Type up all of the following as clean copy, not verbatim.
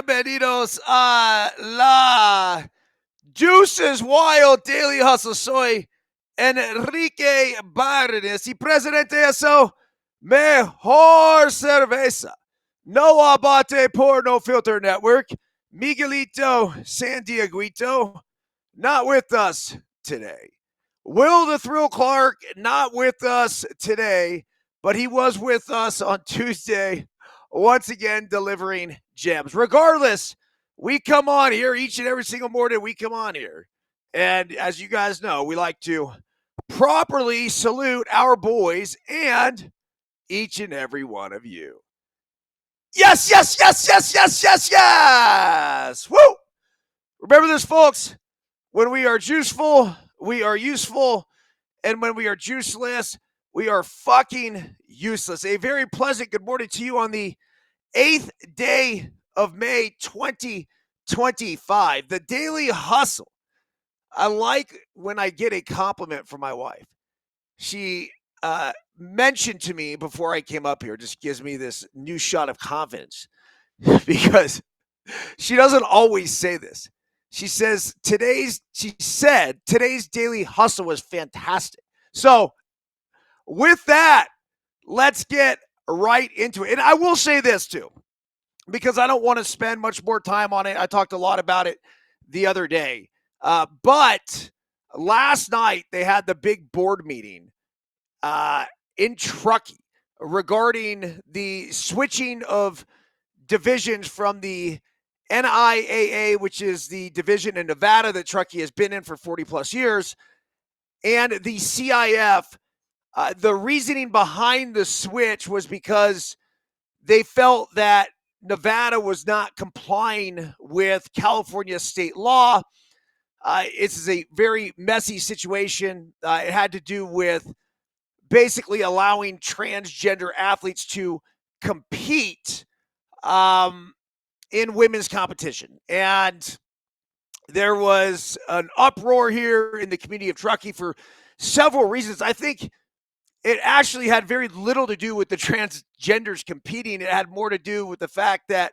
bienvenidos a la Juices Wild Daily Hustle. Soy Enrique Byrnes y presidente de eso, mejor cerveza. No abate por no filter network. Miguelito San Dieguito, not with us today. Will the Thrill Clark, not with us today, but he was with us on Tuesday, once again delivering gems. Regardless, we come on here each and every single morning. We come on here. And as you guys know, we like to properly salute our boys and each and every one of you. Yes, yes, yes, yes, yes, yes, yes. Woo! Remember this, folks. When we are juiceful, we are useful. And when we are juiceless, we are fucking useless. A very pleasant good morning to you on the 8th day of May 2025. The Daily Hustle. I like when I get a compliment from my wife. She mentioned to me before I came up here, just gives me this new shot of confidence because she doesn't always say this. She said today's Daily Hustle was fantastic. So with that, let's get right into it. And I will say this too, because I don't want to spend much more time on it. I talked a lot about it the other day. But last night they had the big board meeting in Truckee regarding the switching of divisions from the NIAA, which is the division in Nevada that Truckee has been in for 40 plus years, and the CIF. The reasoning behind the switch was because they felt that Nevada was not complying with California state law. It's a very messy situation. It had to do with basically allowing transgender athletes to compete in women's competition. And there was an uproar here in the community of Truckee for several reasons. I think it actually had very little to do with the transgenders competing. It had more to do with the fact that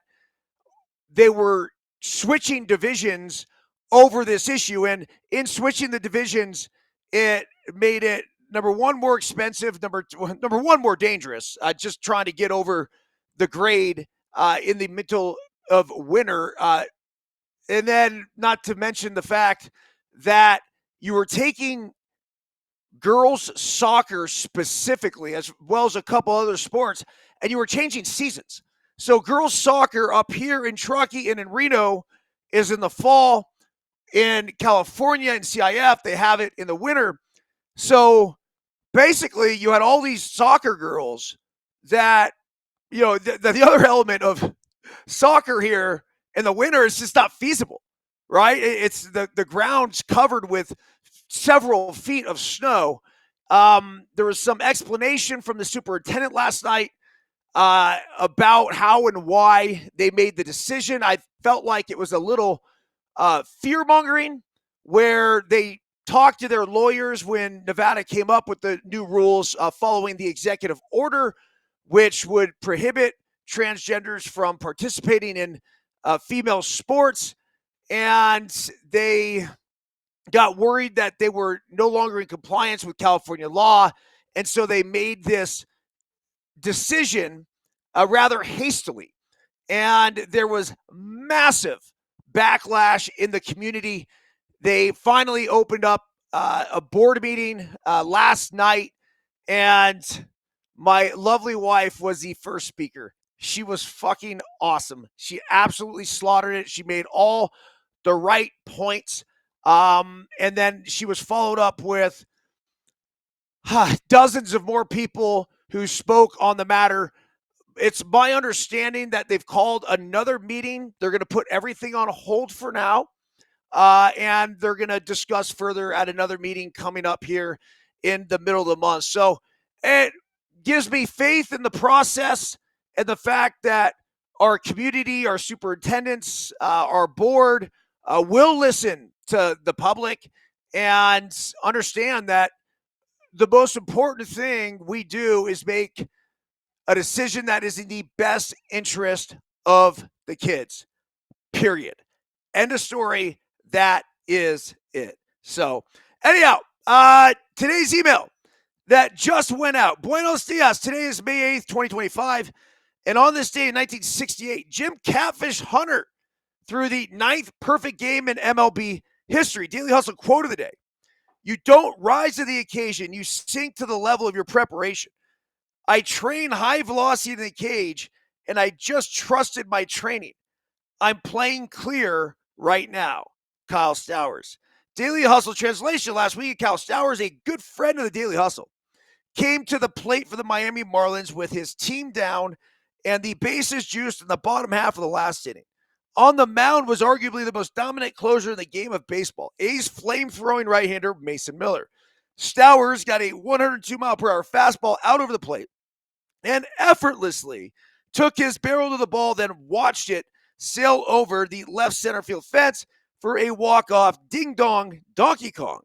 they were switching divisions over this issue. And in switching the divisions, it made it, number one, more expensive, number one, more dangerous, just trying to get over the grade in the middle of winter. And then not to mention the fact that you were taking girls soccer specifically, as well as a couple other sports, and you were changing seasons. So girls soccer up here in Truckee and in Reno is in the fall. In California and CIF, they have it in the winter. So basically, you had all these soccer girls that, the other element of soccer here in the winter is just not feasible, right? It's the ground's covered with several feet of snow. There was some explanation from the superintendent last night about how and why they made the decision. I felt like it was a little fear-mongering, where they talked to their lawyers when Nevada came up with the new rules following the executive order, which would prohibit transgenders from participating in female sports. And they got worried that they were no longer in compliance with California law. And so they made this decision rather hastily. And there was massive backlash in the community. They finally opened up a board meeting last night, and my lovely wife was the first speaker. She was fucking awesome. She absolutely slaughtered it. She made all the right points. And then she was followed up with dozens of more people who spoke on the matter. It's my understanding that they've called another meeting. They're going to put everything on hold for now. And they're going to discuss further at another meeting coming up here in the middle of the month. So it gives me faith in the process and the fact that our community, our superintendents, our board will listen to the public and understand that the most important thing we do is make a decision that is in the best interest of the kids. period. End of story. That is it. So, anyhow, today's email that just went out. Buenos dias. Today is May 8th, 2025. And on this day in 1968, Jim Catfish Hunter threw the 9th perfect game in MLB history. Daily Hustle quote of the day. You don't rise to the occasion. You sink to the level of your preparation. I train high velocity in the cage, and I just trusted my training. I'm playing clear right now. Kyle Stowers. Daily Hustle translation. Last week, Kyle Stowers, a good friend of the Daily Hustle, came to the plate for the Miami Marlins with his team down and the bases juiced in the bottom half of the last inning. On the mound was arguably the most dominant closer in the game of baseball, A's flame-throwing right-hander Mason Miller. Stowers got a 102-mile-per-hour fastball out over the plate and effortlessly took his barrel to the ball, then watched it sail over the left center field fence for a walk-off ding-dong Donkey Kong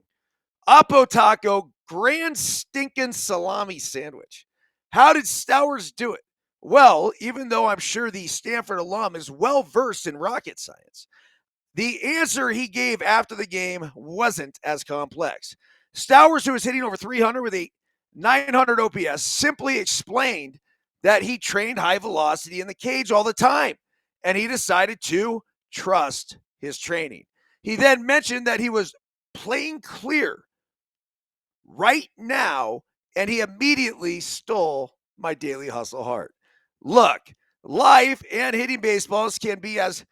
Apo Taco grand stinking salami sandwich. How did Stowers do it? Well, even though I'm sure the Stanford alum is well versed in rocket science, the answer he gave after the game wasn't as complex. Stowers, who was hitting over 300 with a 900 OPS, simply explained that he trained high velocity in the cage all the time, and he decided to trust his training. He then mentioned that he was playing clear right now, and he immediately stole my Daily Hustle heart. Look, life and hitting baseballs can be as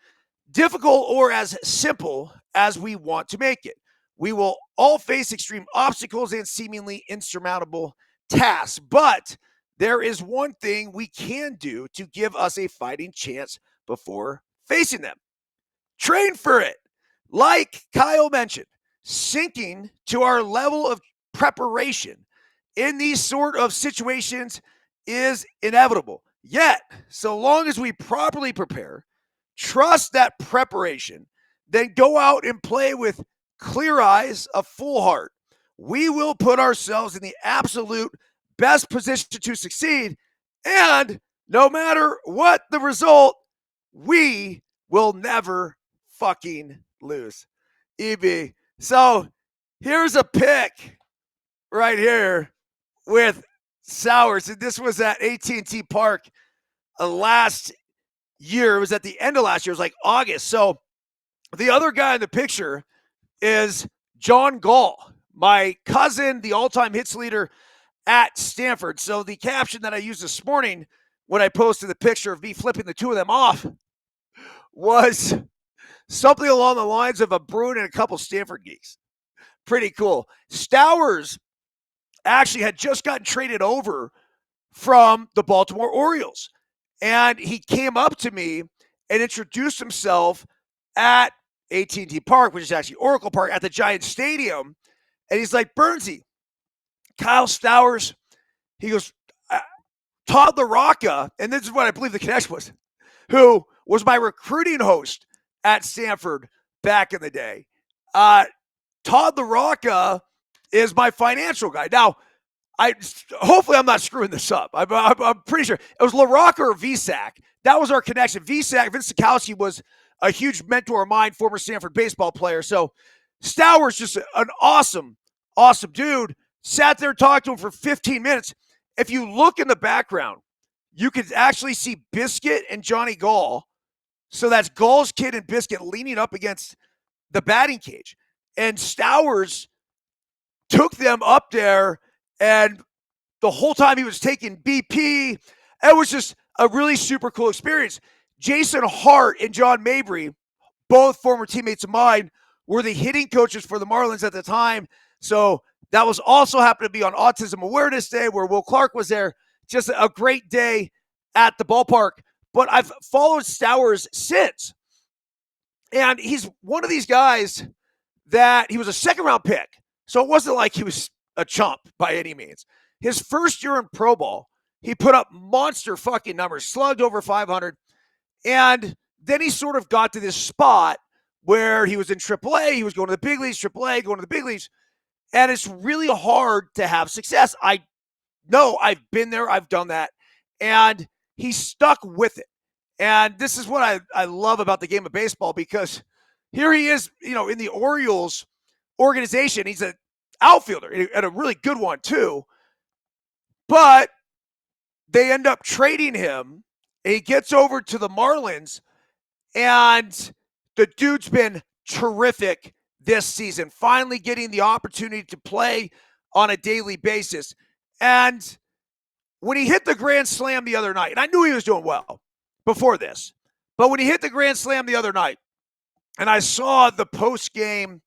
difficult or as simple as we want to make it. We will all face extreme obstacles and seemingly insurmountable tasks, but there is one thing we can do to give us a fighting chance before facing them. Train for it. Like Kyle mentioned, sinking to our level of preparation in these sort of situations is inevitable. Yet, so long as we properly prepare, trust that preparation, then go out and play with clear eyes, a full heart, we will put ourselves in the absolute best position to succeed. And no matter what the result, we will never fucking lose. EB. So here's a pick right here with Stowers. And this was at AT&T Park last year. It was at the end of last year. It was like August. So the other guy in the picture is John Gall, my cousin, the all-time hits leader at Stanford. So the caption that I used this morning when I posted the picture of me flipping the two of them off was something along the lines of a Bruin and a couple Stanford geeks. Pretty cool. Stowers actually had just gotten traded over from the Baltimore Orioles. And he came up to me and introduced himself at AT&T Park, which is actually Oracle Park, at the Giants Stadium. And he's like, Byrnesy, Kyle Stowers. He goes, Todd LaRocca, and this is what I believe the connection was, who was my recruiting host at Stanford back in the day. Todd LaRocca is my financial guy. Now, hopefully I'm not screwing this up. I'm pretty sure it was LaRocca or VSAC. That was our connection. VSAC, Vince Sikowski, was a huge mentor of mine, former Stanford baseball player. So Stowers, just an awesome, awesome dude. Sat there and talked to him for 15 minutes. If you look in the background, you can actually see Biscuit and Johnny Gall. So that's Gall's kid and Biscuit leaning up against the batting cage. And Stowers took them up there, and the whole time he was taking BP. It was just a really super cool experience. Jason Hart and John Mabry, both former teammates of mine, were the hitting coaches for the Marlins at the time. So that was also happened to be on Autism Awareness Day, where Will Clark was there. Just a great day at the ballpark. But I've followed Stowers since. And he's one of these guys that he was a second-round pick. So it wasn't like he was a chump by any means. His first year in pro ball, he put up monster fucking numbers, slugged over 500. And then he sort of got to this spot where he was in AAA. He was going to the big leagues, AAA, going to the big leagues. And it's really hard to have success. I know, I've been there. I've done that. And he stuck with it. And this is what I love about the game of baseball, because here he is, in the Orioles organization. He's an outfielder and a really good one too. But they end up trading him. He gets over to the Marlins, and the dude's been terrific this season, finally getting the opportunity to play on a daily basis. And when he hit the grand slam the other night, and I knew he was doing well before this, but when he hit the grand slam the other night, and I saw the post-game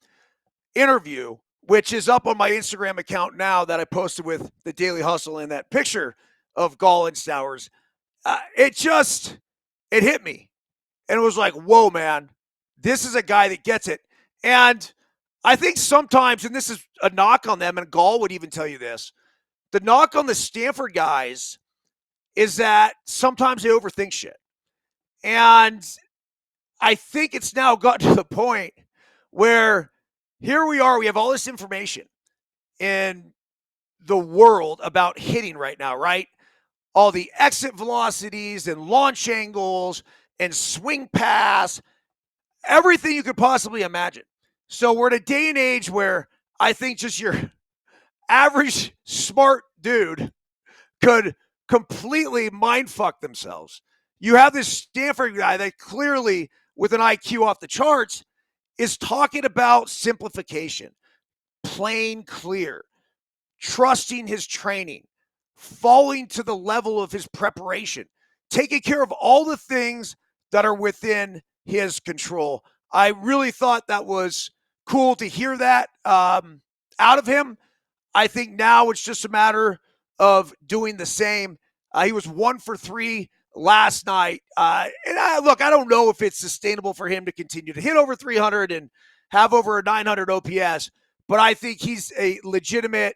interview, which is up on my Instagram account now, that I posted with the Daily Hustle and that picture of Gall and Stowers, it hit me. And it was like, whoa, man, this is a guy that gets it. And I think sometimes, and this is a knock on them, and Gall would even tell you this, the knock on the Stanford guys is that sometimes they overthink shit. And I think it's now gotten to the point where here we are, we have all this information in the world about hitting right now, right? All the exit velocities and launch angles and swing pass, everything you could possibly imagine. So we're in a day and age where I think just your average smart dude could completely mindfuck themselves. You have this Stanford guy that clearly, with an IQ off the charts, is talking about simplification, plain clear, trusting his training, falling to the level of his preparation, taking care of all the things that are within his control. I really thought that was cool to hear that out of him. I think now it's just a matter of doing the same. He was 1 for 3 last night. I don't know if it's sustainable for him to continue to hit over 300 and have over a 900 OPS, but I think he's a legitimate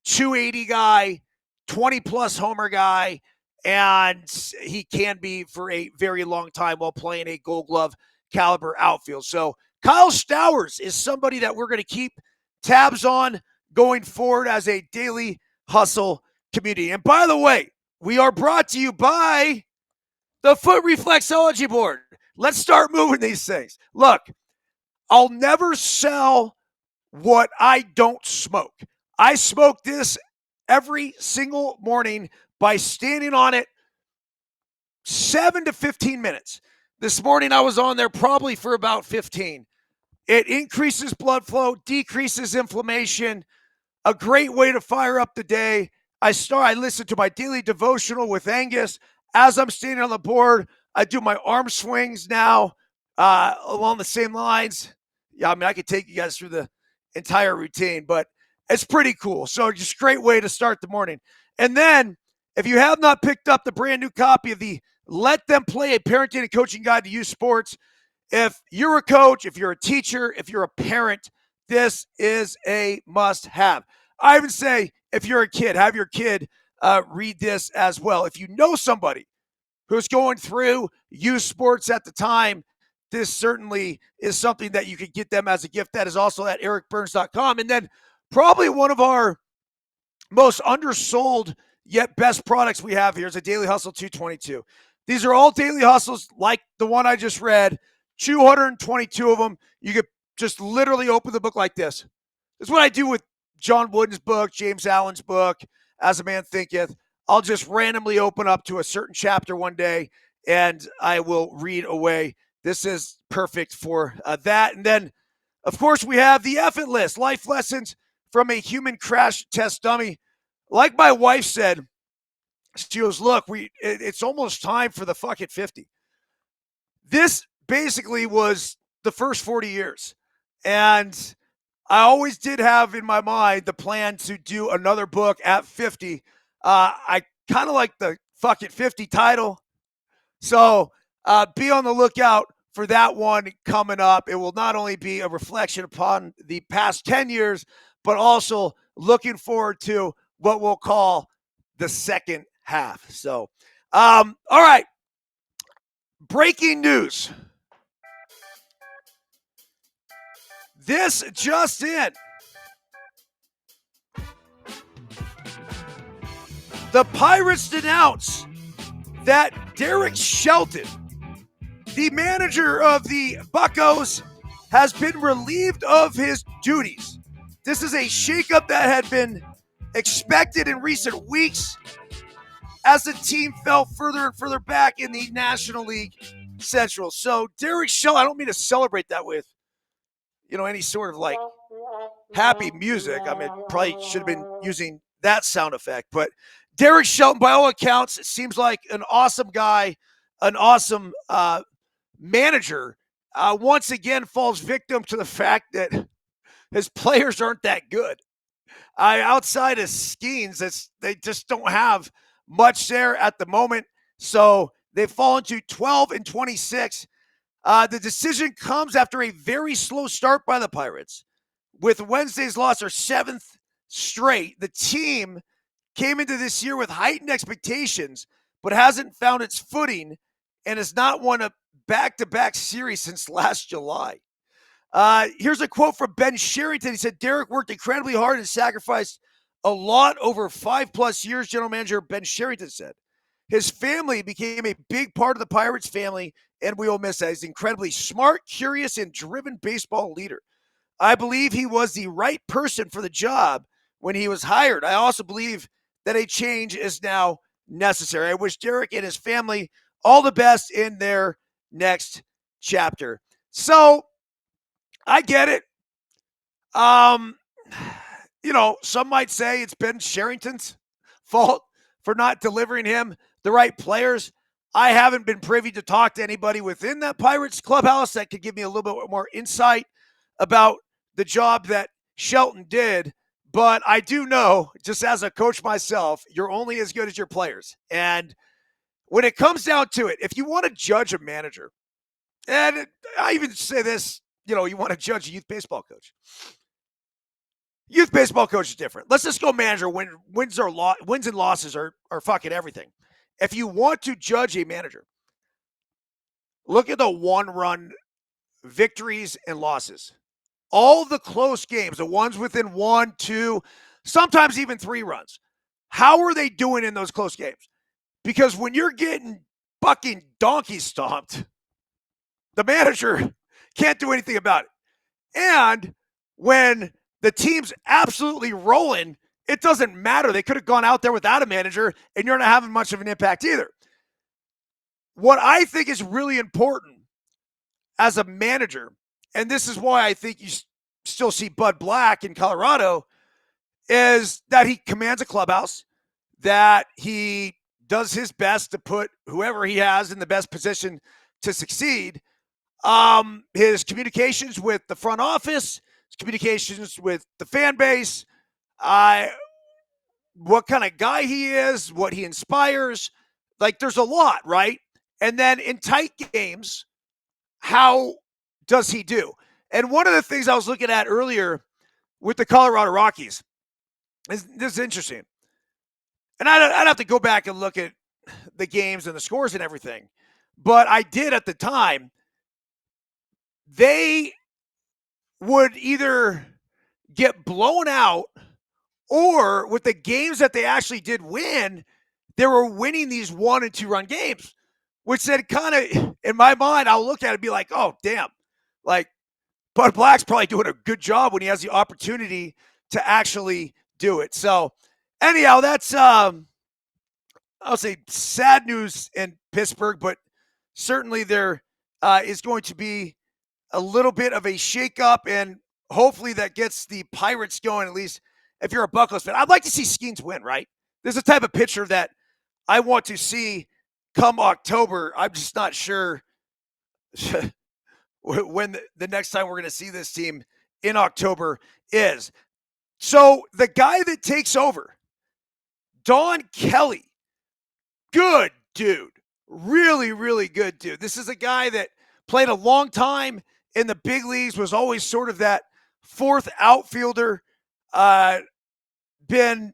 280 guy, 20-plus homer guy, and he can be for a very long time while playing a Gold Glove caliber outfield. So Kyle Stowers is somebody that we're going to keep tabs on going forward as a Daily Hustle community. And by the way, we are brought to you by the Foot Reflexology Board. Let's start moving these things. Look, I'll never sell what I don't smoke. I smoke this every single morning by standing on it 7 to 15 minutes. This morning I was on there probably for about 15. It increases blood flow, decreases inflammation, a great way to fire up the day. I listen to my daily devotional with Angus. As I'm standing on the board, I do my arm swings now along the same lines. Yeah, I mean, I could take you guys through the entire routine, but it's pretty cool. So just a great way to start the morning. And then if you have not picked up the brand new copy of the Let Them Play, a parenting and coaching guide to youth sports, if you're a coach, if you're a teacher, if you're a parent, this is a must-have. I even say, if you're a kid, have your kid read this as well. If you know somebody who's going through youth sports at the time, this certainly is something that you could get them as a gift. That is also at ericbyrnes.com. And then probably one of our most undersold yet best products we have here is a Daily Hustle 222. These are all daily hustles like the one I just read, 222 of them. You could just literally open the book like this. This is what I do with John Wooden's book, James Allen's book, As a Man Thinketh. I'll just randomly open up to a certain chapter one day, and I will read away. This is perfect for that. And then, of course, we have the F It List, life lessons from a human crash test dummy. Like my wife said, she goes, look, it's almost time for the fuck it 50. This basically was the first 40 years. And I always did have in my mind the plan to do another book at 50. I kind of like the fuck it 50 title. So be on the lookout for that one coming up. It will not only be a reflection upon the past 10 years, but also looking forward to what we'll call the second half. So, all right. Breaking news. This just in. The Pirates announce that Derek Shelton The manager of the Buccos has been relieved of his duties. This is a shakeup that had been expected in recent weeks as the team fell further and further back in the National League Central. So Derek Shelton, I don't mean to celebrate that with, any sort of like happy music. I mean, probably should have been using that sound effect. But Derek Shelton, by all accounts, it seems like an awesome guy, an awesome manager. Once again, falls victim to the fact that his players aren't that good. Outside of Skeens, they just don't have much there at the moment. So they've fallen to 12 and 26. The decision comes after a very slow start by the Pirates. With Wednesday's loss, their seventh straight, the team came into this year with heightened expectations, but hasn't found its footing and has not won a back-to-back series since last July. Here's a quote from Ben Sherrington. He said, Derek worked incredibly hard and sacrificed a lot over 5+ years, general manager Ben Sherrington said. His family became a big part of the Pirates family, and we will miss that. He's an incredibly smart, curious, and driven baseball leader. I believe he was the right person for the job when he was hired. I also believe that a change is now necessary. I wish Derek and his family all the best in their next chapter. So, I get it. Some might say it's Ben Sherrington's fault for not delivering him the right players. I haven't been privy to talk to anybody within that Pirates clubhouse that could give me a little bit more insight about the job that Shelton did. But I do know, just as a coach myself, you're only as good as your players. And when it comes down to it, if you want to judge a manager, and I even say this, you want to judge a youth baseball coach. Youth baseball coach is different. Let's just go manager. Wins and losses are fucking everything. If you want to judge a manager, look at the one-run victories and losses. All the close games, the ones within 1, 2, sometimes even 3 runs. How are they doing in those close games? Because when you're getting fucking donkey stomped, the manager can't do anything about it. And when the team's absolutely rolling, it doesn't matter. They could have gone out there without a manager, and you're not having much of an impact either. What I think is really important as a manager, and this is why I think you still see Bud Black in Colorado, is that he commands a clubhouse, that he does his best to put whoever he has in the best position to succeed. His communications with the front office, his communications with the fan base, what kind of guy he is, what he inspires. Like, there's a lot, right? And then in tight games, how does he do? And one of the things I was looking at earlier with the Colorado Rockies, this is interesting. And I'd have to go back and look at the games and the scores and everything. But I did at the time. They would either get blown out, or with the games that they actually did win, they were winning these 1 and 2 run games, which then kind of, in my mind, I'll look at it and be like, oh, damn. Like, Bud Black's probably doing a good job when he has the opportunity to actually do it. So, anyhow, that's, I'll say, sad news in Pittsburgh, but certainly there is going to be a little bit of a shakeup, and hopefully that gets the Pirates going, at least if you're a Buccos fan. I'd like to see Skeens win, right? This is the type of pitcher that I want to see come October. I'm just not sure when the next time we're going to see this team in October is. So the guy that takes over, Don Kelly, good dude. Really, really good dude. This is a guy that played a long time in the big leagues, was always sort of that fourth outfielder, been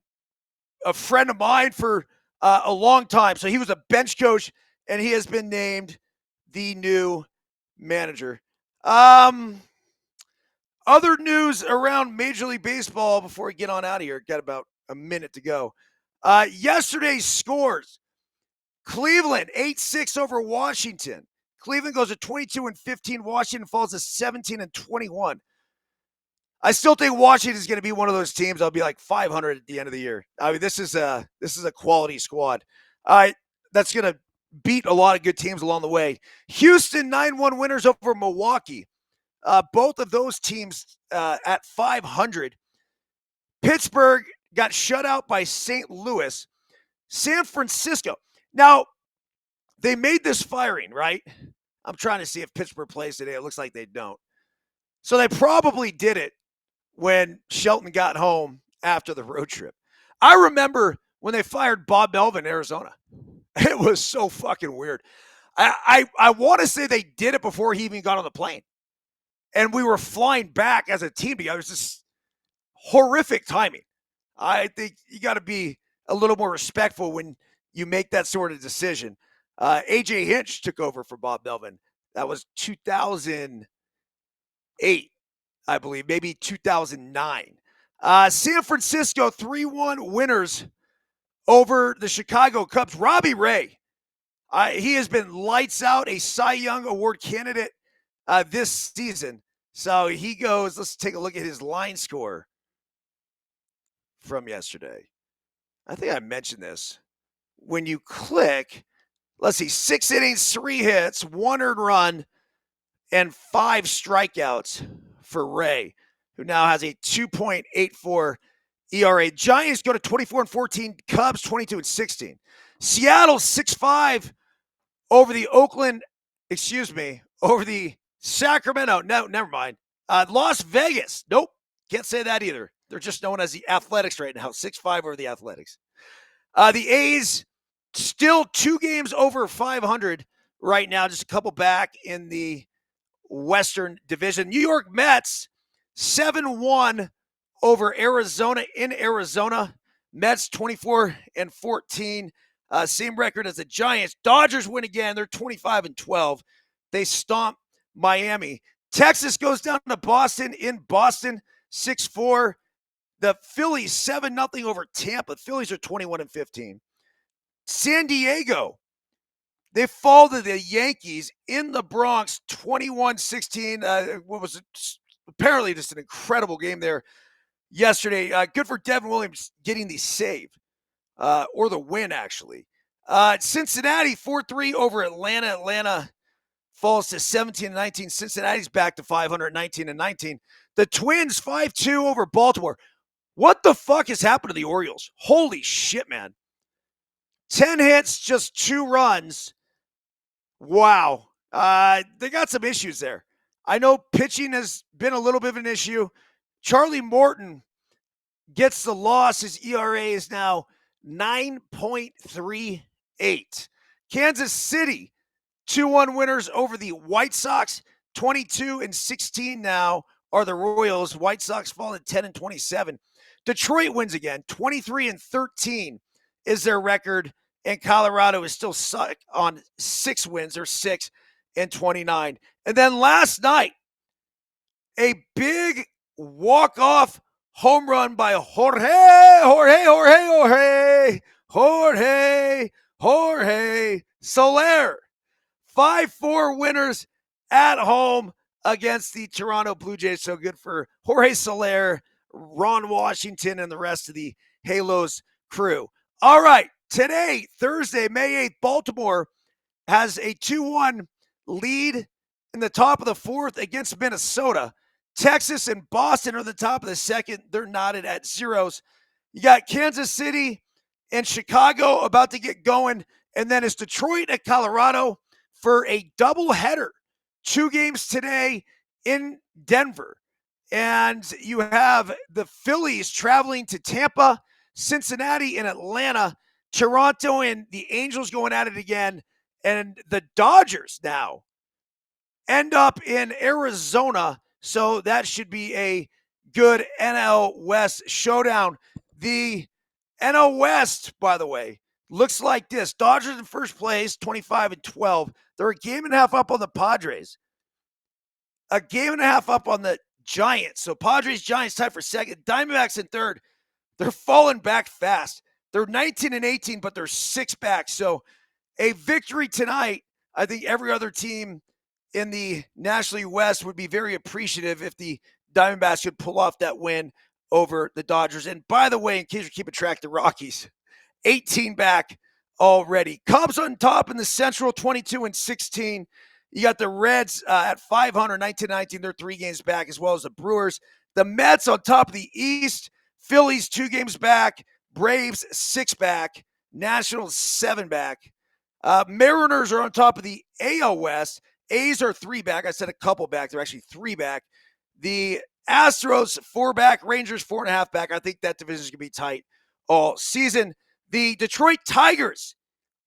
a friend of mine for a long time. So he was a bench coach, and he has been named the new manager. Other news around Major League Baseball before we get on out of here. Got about a minute to go. Yesterday's scores. Cleveland, 8-6 over Washington. Cleveland goes to 22-15. Washington falls to 17-21. I still think Washington is going to be one of those teams. I'll be like 500 at the end of the year. I mean, this is a quality squad. That's going to beat a lot of good teams along the way. Houston 9-1 winners over Milwaukee. Both of those teams at 500. Pittsburgh got shut out by St. Louis. San Francisco. Now, they made this firing, right? I'm trying to see if Pittsburgh plays today. It looks like they don't. So they probably did it when Shelton got home after the road trip. I remember when they fired Bob Melvin in Arizona. It was so fucking weird. I want to say they did it before he even got on the plane. And we were flying back as a team together. It was just horrific timing. I think you got to be a little more respectful when you make that sort of decision. A.J. Hinch took over for Bob Melvin. That was 2008, I believe, maybe 2009. San Francisco 3-1 winners over the Chicago Cubs. Robbie Ray, he has been lights out, a Cy Young Award candidate this season. So he goes, let's take a look at his line score from yesterday. I think I mentioned this. When you click, let's see, 6 innings, 3 hits, 1 earned run, and 5 strikeouts for Ray, who now has a 2.84 ERA. Giants go to 24-14. Cubs 22-16. Seattle 6-5 over the Sacramento. No, never mind. Las Vegas. Nope. Can't say that either. They're just known as the Athletics right now. 6-5 over the Athletics. The A's still 2 games over 500 right now. Just a couple back in the Western Division. New York Mets 7-1 over Arizona in Arizona. Mets 24-14. Same record as the Giants. Dodgers win again. They're 25-12. They stomp Miami. Texas goes down to Boston in Boston 6-4. The Phillies 7-0 over Tampa. Phillies are 21-15. San Diego, they fall to the Yankees in the Bronx 21-16. What was it? Apparently just an incredible game there yesterday. Good for Devin Williams getting the save or the win, actually. Cincinnati 4-3 over Atlanta. Atlanta falls to 17-19. Cincinnati's back to 519-19. The Twins 5-2 over Baltimore. What the fuck has happened to the Orioles? Holy shit, man. 10 hits, just 2 runs. Wow. They got some issues there. I know pitching has been a little bit of an issue. Charlie Morton gets the loss. His ERA is now 9.38. Kansas City, 2-1 winners over the White Sox. 22-16 now are the Royals. White Sox fall at 10-27. Detroit wins again. 23-13 is their record. And Colorado is still stuck on 6 wins. They're 6-29. And then last night, a big walk-off home run by Jorge Soler. 5-4 winners at home against the Toronto Blue Jays. So good for Jorge Soler, Ron Washington, and the rest of the Halos crew. All right, today, Thursday, May 8th, Baltimore has a 2-1 lead in the top of the 4th against Minnesota. Texas and Boston are the top of the 2nd. They're knotted at zeros. You got Kansas City and Chicago about to get going. And then it's Detroit at Colorado for a doubleheader. 2 games today in Denver. And you have the Phillies traveling to Tampa, Cincinnati and Atlanta, Toronto and the Angels going at it again. And the Dodgers now end up in Arizona. So that should be a good NL West showdown. The NL West, by the way, looks like this. Dodgers in first place, 25-12. They're a game and a half up on the Padres. A game and a half up on the Giants. So Padres, Giants tied for 2nd. Diamondbacks in 3rd. They're falling back fast. They're 19-18, but they're 6 back. So a victory tonight I think every other team in the National League West would be very appreciative if the Diamondbacks could pull off that win over the Dodgers. And by the way, in case you're keeping track, the Rockies, 18 back already. Cubs on top in the Central, 22-16. You got the Reds at 500, 19-19. They're 3 games back, as well as the Brewers. The Mets on top of the East. Phillies 2 games back. Braves 6 back. Nationals 7 back. Mariners are on top of the AL West. A's are 3 back. I said a couple back. They're actually 3 back. The Astros 4 back. Rangers 4.5 back. I think that division is going to be tight all season. The Detroit Tigers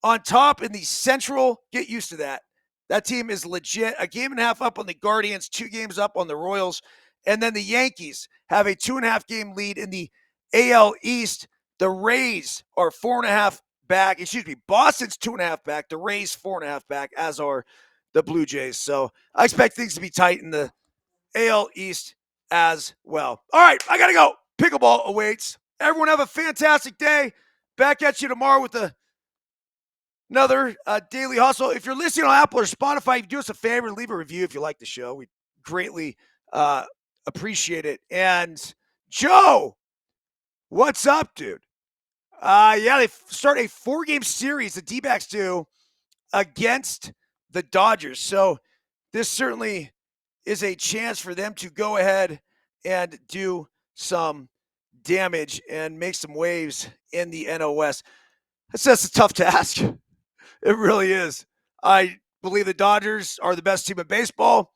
on top in the Central. Get used to that. That team is legit. A game and a half up on the Guardians, 2 games up on the Royals. And then the Yankees have a 2.5 game lead in the AL East. The Rays are 4.5 back. Boston's 2.5 back. The Rays 4.5 back, as are the Blue Jays. So I expect things to be tight in the AL East as well. All right, I got to go. Pickleball awaits. Everyone have a fantastic day. Back at you tomorrow with another Daily Hustle. If you're listening on Apple or Spotify, do us a favor and leave a review if you like the show. We greatly appreciate it. And Joe, what's up, dude? They start a 4-game series, the D-backs do, against the Dodgers. So this certainly is a chance for them to go ahead and do some damage and make some waves in the NL West. That's a tough task. It really is. I believe the Dodgers are the best team in baseball,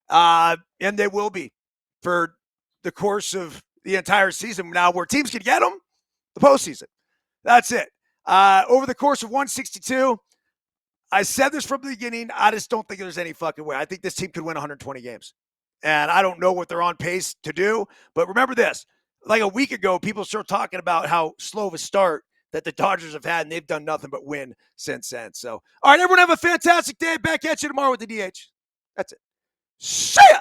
and they will be for the course of the entire season. Now, where teams can get them, the postseason. That's it. Over the course of 162, I said this from the beginning. I just don't think there's any fucking way. I think this team could win 120 games. And I don't know what they're on pace to do. But remember this. Like a week ago, people started talking about how slow of a start that the Dodgers have had, and they've done nothing but win since then. So, all right, everyone have a fantastic day. Back at you tomorrow with the DH. That's it. See ya!